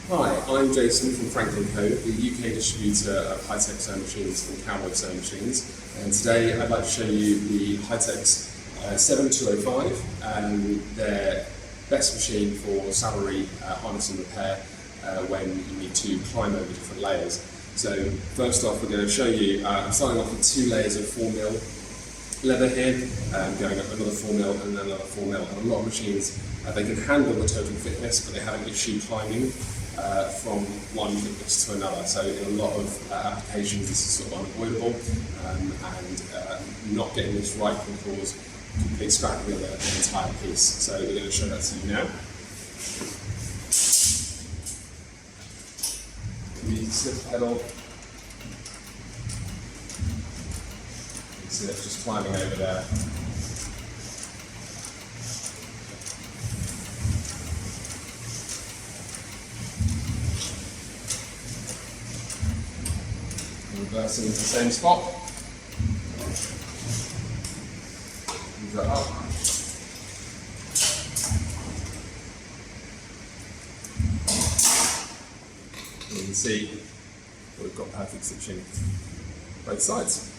Hi, I'm Jason from Franklin Co, the UK distributor of high-tech sewing machines and CowBoy sewing machines. And today I'd like to show you the High-Tech's 7205, their best machine for salary harness and repair when you need to climb over different layers. So first off, we're going to show you, I'm starting off with 2 layers of 4mm leather here, going up another 4mm and then another 4mm. And a lot of machines, they can handle the total thickness, but they have an issue climbing from one thickness to another. So in a lot of applications this is sort of unavoidable, and not getting this right can cause complete scrapping of the entire piece. So we're going to show that to you now. The slip pedal, you see it just climbing over there. Reversing into the same spot. Move that up. You can see we've got perfect stitching both sides.